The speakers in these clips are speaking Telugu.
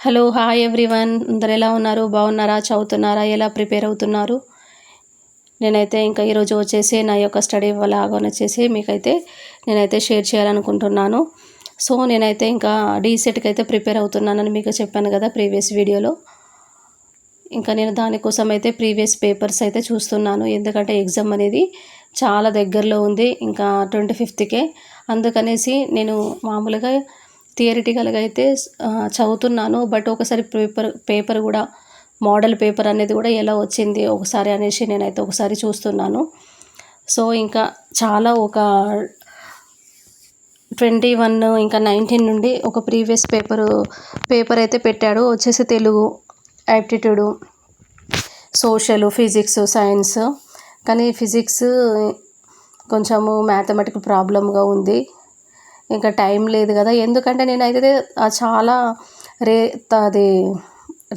హలో హాయ్ ఎవ్రీవన్, అందరు ఎలా ఉన్నారు? బాగున్నారా? చదువుతున్నారా? ఎలా ప్రిపేర్ అవుతున్నారు? నేనైతే ఇంకా ఈరోజు వచ్చేసి నా యొక్క స్టడీ లాగా వచ్చేసి మీకైతే నేనైతే షేర్ చేయాలనుకుంటున్నాను. సో నేనైతే ఇంకా డీసెట్కి అయితే ప్రిపేర్ అవుతున్నానని మీకు చెప్పాను కదా ప్రీవియస్ వీడియోలో. ఇంకా నేను దానికోసం అయితే ప్రీవియస్ పేపర్స్ అయితే చూస్తున్నాను, ఎందుకంటే ఎగ్జామ్ అనేది చాలా దగ్గరలో ఉంది, ఇంకా 25కే. అందుకనేసి నేను మామూలుగా థియరిటికల్గా అయితే చదువుతున్నాను. బట్ ఒకసారి పేపర్ కూడా మోడల్ పేపర్ అనేది కూడా ఎలా వచ్చింది ఒకసారి అనేసి నేనైతే ఒకసారి చూస్తున్నాను. సో ఇంకా చాలా ఒక 21 ఇంకా 19 నుండి ఒక ప్రీవియస్ పేపర్ అయితే పెట్టాడు. వచ్చేసి Telugu, aptitude, social, physics, science. కానీ ఫిజిక్స్ కొంచెము మ్యాథమెటిక్ ప్రాబ్లంగా ఉంది. ఇంకా టైం లేదు కదా, ఎందుకంటే నేనైతే చాలా అది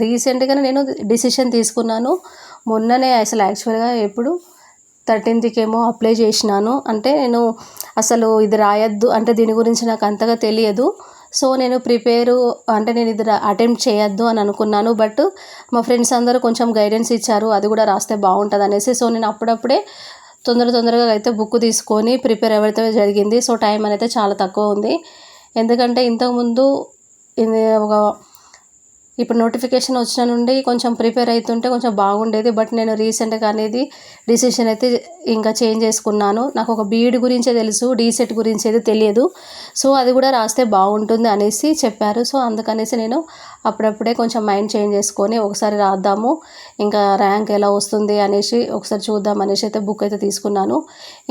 రీసెంట్గానే నేను డిసిషన్ తీసుకున్నాను. మొన్ననే అసలు యాక్చువల్గా ఎప్పుడు 13th అప్లై చేసినాను. అంటే నేను అసలు ఇది రాయొద్దు అంటే దీని గురించి నాకు అంతగా తెలియదు. సో నేను నేను ఇది అటెంప్ట్ చేయొద్దు అని అనుకున్నాను. బట్ మా ఫ్రెండ్స్ అందరూ కొంచెం గైడెన్స్ ఇచ్చారు, అది కూడా రాస్తే బాగుంటుంది అనేసి. సో నేను అప్పుడప్పుడే తొందరగా అయితే బుక్ తీసుకొని ప్రిపేర్ అవ్వడం జరిగింది. సో టైం అనేది చాలా తక్కువ ఉంది, ఎందుకంటే ఇంతకుముందు ఇది ఇప్పుడు నోటిఫికేషన్ వచ్చిన నుండి కొంచెం ప్రిపేర్ అవుతుంటే కొంచెం బాగుండేది. బట్ నేను రీసెంట్గా అనేది డిసిషన్ అయితే ఇంకా చేంజ్ చేసుకున్నాను. నాకు ఒక బీఈడి గురించే తెలుసు, డీసెట్ గురించి అయితే తెలియదు. సో అది కూడా రాస్తే బాగుంటుంది అనేసి చెప్పారు. సో అందుకనేసి నేను అప్పుడప్పుడే కొంచెం మైండ్ చేంజ్ చేసుకొని ఒకసారి రాద్దాము, ఇంకా ర్యాంక్ ఎలా వస్తుంది అనేసి ఒకసారి చూద్దాం అనేసి అయితే బుక్ అయితే తీసుకున్నాను.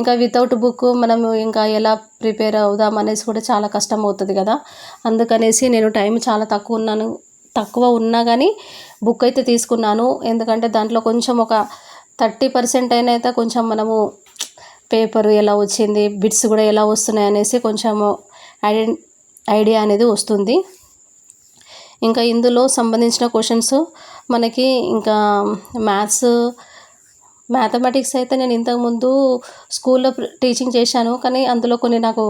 ఇంకా వితౌట్ బుక్ మనము ఇంకా ఎలా ప్రిపేర్ అవుదాం అనేసి కూడా చాలా కష్టం అవుతుంది కదా. అందుకనేసి నేను టైం చాలా తక్కువ ఉన్నా కానీ బుక్ అయితే తీసుకున్నాను. ఎందుకంటే దాంట్లో కొంచెం ఒక 30% అయినా అయితే కొంచెం మనము పేపర్ ఎలా వచ్చింది, బిట్స్ కూడా ఎలా వస్తున్నాయి అనేసి కొంచెము ఐడియా అనేది వస్తుంది. ఇంకా ఇందులో సంబంధించిన క్వశ్చన్స్ మనకి ఇంకా మ్యాథమెటిక్స్ అయితే నేను ఇంతకుముందు స్కూల్లో టీచింగ్ చేశాను, కానీ అందులో కొన్ని నాకు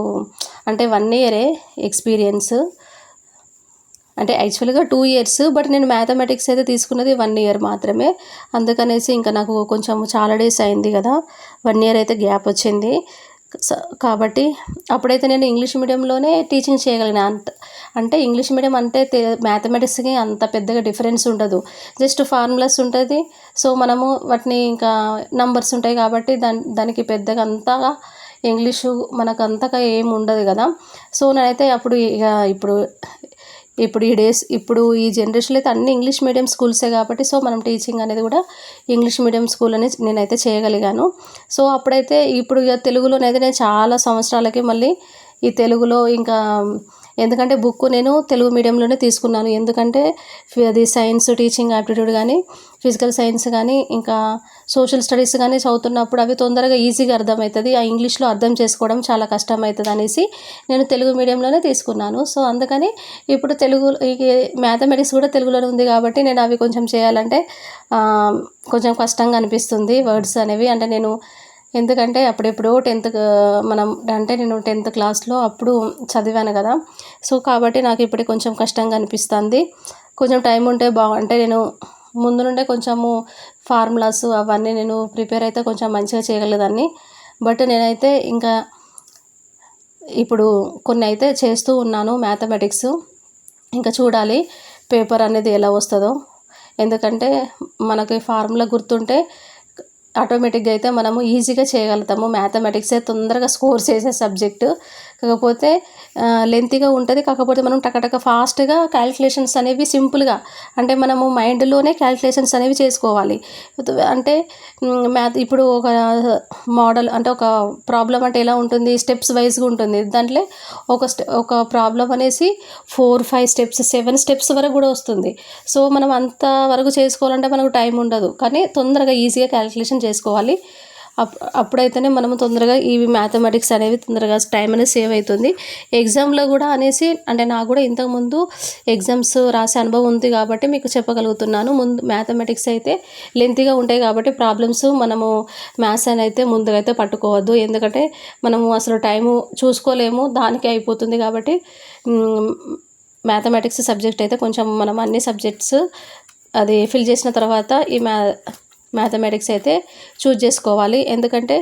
అంటే 1 ఇయరే ఎక్స్పీరియన్స్, అంటే యాక్చువల్గా 2 ఇయర్స్. బట్ నేను మ్యాథమెటిక్స్ అయితే తీసుకున్నది 1 ఇయర్ మాత్రమే. అందుకనేసి ఇంకా నాకు కొంచెం చాలా డేస్ అయింది కదా, 1 ఇయర్ అయితే గ్యాప్ వచ్చింది. కాబట్టి అప్పుడైతే నేను ఇంగ్లీష్ మీడియంలోనే టీచింగ్ చేయగలిగిన. అంటే ఇంగ్లీష్ మీడియం అంటే మ్యాథమెటిక్స్కి అంత పెద్దగా డిఫరెన్స్ ఉండదు, జస్ట్ ఫార్ములాస్ ఉంటుంది. సో మనము వాటిని ఇంకా నంబర్స్ ఉంటాయి కాబట్టి దానికి పెద్దగా అంతగా ఇంగ్లీషు మనకు అంతగా ఏమి ఉండదు కదా. సో నేనైతే అప్పుడు ఇక ఇప్పుడు ఈ జనరేషన్లో అయితే అన్ని ఇంగ్లీష్ మీడియం స్కూల్సే కాబట్టి సో మనం టీచింగ్ అనేది కూడా ఇంగ్లీష్ మీడియం స్కూల్ అని నేనైతే చేయగలిగాను. సో అప్పుడైతే ఇప్పుడు ఇక తెలుగులోనైతే నేను చాలా సంవత్సరాలకి మళ్ళీ ఈ తెలుగులో ఇంకా, ఎందుకంటే బుక్ నేను తెలుగు మీడియంలోనే తీసుకున్నాను. ఎందుకంటే అది సైన్స్ టీచింగ్ యాప్టిట్యూడ్ కానీ, ఫిజికల్ సైన్స్ కానీ, ఇంకా సోషల్ స్టడీస్ కానీ చదువుతున్నప్పుడు అవి తొందరగా ఈజీగా అర్థమవుతుంది, ఆ ఇంగ్లీష్లో అర్థం చేసుకోవడం చాలా కష్టమవుతుంది అనేసి నేను తెలుగు మీడియంలోనే తీసుకున్నాను. సో అందుకని ఇప్పుడు మ్యాథమెటిక్స్ కూడా తెలుగులోనే ఉంది కాబట్టి నేను అవి కొంచెం చేయాలంటే కొంచెం కష్టంగా అనిపిస్తుంది వర్డ్స్ అనేవి. అంటే నేను ఎందుకంటే అప్పుడెప్పుడో నేను 10th క్లాస్లో అప్పుడు చదివాను కదా. సో కాబట్టి నాకు ఇప్పుడు కొంచెం కష్టంగా అనిపిస్తుంది. కొంచెం టైం ఉంటే అంటే నేను ముందు నుండే కొంచెము ఫార్ములాస్ అవన్నీ నేను ప్రిపేర్ అయితే కొంచెం మంచిగా చేయగలిగేదాన్ని. బట్ నేనైతే ఇంకా ఇప్పుడు కొన్ని అయితే చేస్తూ ఉన్నాను మ్యాథమెటిక్స్. ఇంకా చూడాలి పేపర్ అనేది ఎలా వస్తుందో, ఎందుకంటే మనకి ఫార్ములా గుర్తుంటే ఆటోమేటిక్గా అయితే మనము ఈజీగా చేయగలుగుతాము. మ్యాథమెటిక్సే తొందరగా స్కోర్ చేసే సబ్జెక్టు, కాకపోతే లెంతీగా ఉంటుంది. కాకపోతే మనం టకటక ఫాస్ట్గా క్యాలిక్యులేషన్స్ అనేవి సింపుల్గా, అంటే మనము మైండ్లోనే క్యాలిక్యులేషన్స్ అనేవి చేసుకోవాలి. అంటే ఇప్పుడు ఒక మోడల్ అంటే ఒక ప్రాబ్లం అంటే ఎలా ఉంటుంది, స్టెప్స్ వైజ్గా ఉంటుంది. దాంట్లో ఒక ప్రాబ్లం అనేసి 4, 5 స్టెప్స్, 7 స్టెప్స్ వరకు కూడా వస్తుంది. సో మనం అంత వరకు చేసుకోవాలంటే మనకు టైం ఉండదు, కానీ తొందరగా ఈజీగా క్యాలిక్యులేషన్ చేసుకోవాలి. అప్పుడైతేనే మనము తొందరగా ఇవి మ్యాథమెటిక్స్ అనేవి తొందరగా టైం అనేది సేవ్ అవుతుంది. ఎగ్జామ్లో కూడా అనేసి అంటే నాకు కూడా ఇంతకుముందు ఎగ్జామ్స్ రాసే అనుభవం ఉంది కాబట్టి మీకు చెప్పగలుగుతున్నాను. ముందు మ్యాథమెటిక్స్ అయితే లెంతీగా ఉంటాయి కాబట్టి ప్రాబ్లమ్స్ మనము మ్యాథ్స్ అని అయితే ముందుగా అయితే పట్టుకోవద్దు, ఎందుకంటే మనము అసలు టైము చూసుకోలేము, దానికి అయిపోతుంది. కాబట్టి మ్యాథమెటిక్స్ సబ్జెక్ట్ అయితే కొంచెం మనం అన్ని సబ్జెక్ట్స్ అది ఫిల్ చేసిన తర్వాత ఈ మ్యాథమెటిక్స్ అయితే చూజ్ చేసుకోవాలి. ఎందుకంటే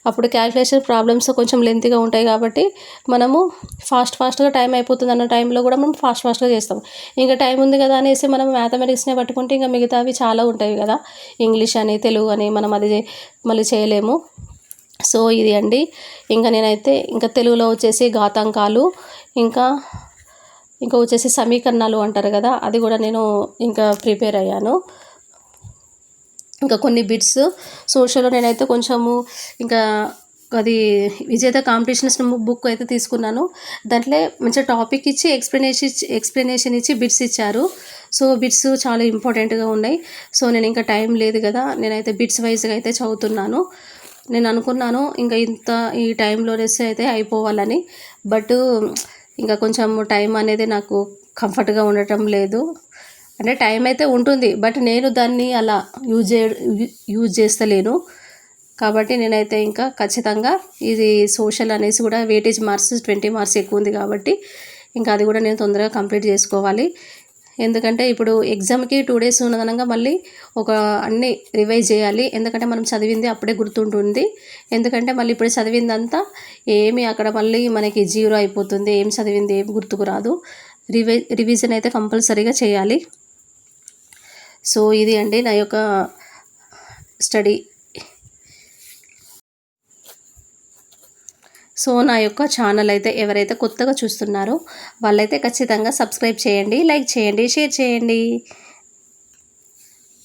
అప్పుడు క్యాల్కులేషన్ ప్రాబ్లమ్స్ కొంచెం లెంతీగా ఉంటాయి కాబట్టి మనము ఫాస్ట్గా టైం అయిపోతుంది అన్న టైంలో కూడా మనం ఫాస్ట్గా చేస్తాం. ఇంకా టైం ఉంది కదా అనేసి మనం మ్యాథమెటిక్స్నే పట్టుకుంటే ఇంకా మిగతావి చాలా ఉంటాయి కదా, ఇంగ్లీష్ అని తెలుగు అని మనం అది మళ్ళీ చేయలేము. సో ఇది అండి. ఇంకా నేనైతే ఇంకా తెలుగులో వచ్చేసి ఘాతాంకాలు, ఇంకా వచ్చేసి సమీకరణాలు అంటారు కదా, అది కూడా నేను ఇంకా ప్రిపేర్ అయ్యాను. ఇంకా కొన్ని బిట్స్ సోషల్లో నేనైతే కొంచెము ఇంకా అది విజేత కాంపిటీషన్స్ బుక్ అయితే తీసుకున్నాను. దాంట్లో మంచిగా టాపిక్ ఇచ్చి ఎక్స్ప్లెనేషన్ ఇచ్చి బిట్స్ ఇచ్చారు. సో బిట్స్ చాలా ఇంపార్టెంట్గా ఉన్నాయి. సో నేను ఇంకా టైం లేదు కదా, నేనైతే బిట్స్ వైజ్గా అయితే చదువుతున్నాను. నేను అనుకున్నాను ఇంకా ఈ టైంలోనేసి అయితే అయిపోవాలని, బట్ ఇంకా కొంచెం టైం అనేది నాకు కంఫర్ట్గా ఉండటం లేదు. అంటే టైం అయితే ఉంటుంది, బట్ నేను దాన్ని అలా యూజ్ చేస్తలేను. కాబట్టి నేనైతే ఇంకా ఖచ్చితంగా ఇది సోషల్ అనేసి కూడా వెయిటేజ్ మార్క్స్ 20 మార్క్స్ ఎక్కువ ఉంది కాబట్టి ఇంకా అది కూడా నేను తొందరగా కంప్లీట్ చేసుకోవాలి. ఎందుకంటే ఇప్పుడు ఎగ్జామ్కి 2 days ఉన్నదనగా మళ్ళీ అన్నీ రివైజ్ చేయాలి. ఎందుకంటే మనం చదివింది అప్పుడే గుర్తుంటుంది. ఎందుకంటే మళ్ళీ ఇప్పుడు చదివిందంతా ఏమి అక్కడ మళ్ళీ మనకి జీరో అయిపోతుంది, ఏం చదివింది ఏం గుర్తుకు రాదు. రివిజన్ అయితే కంపల్సరీగా చేయాలి. సో ఇది అండి నా యొక్క స్టడీ. సో నా యొక్క ఛానల్ అయితే ఎవరైతే కొత్తగా చూస్తున్నారో వాళ్ళైతే ఖచ్చితంగా సబ్స్క్రైబ్ చేయండి, లైక్ చేయండి, షేర్ చేయండి.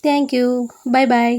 Thank you. Bye bye.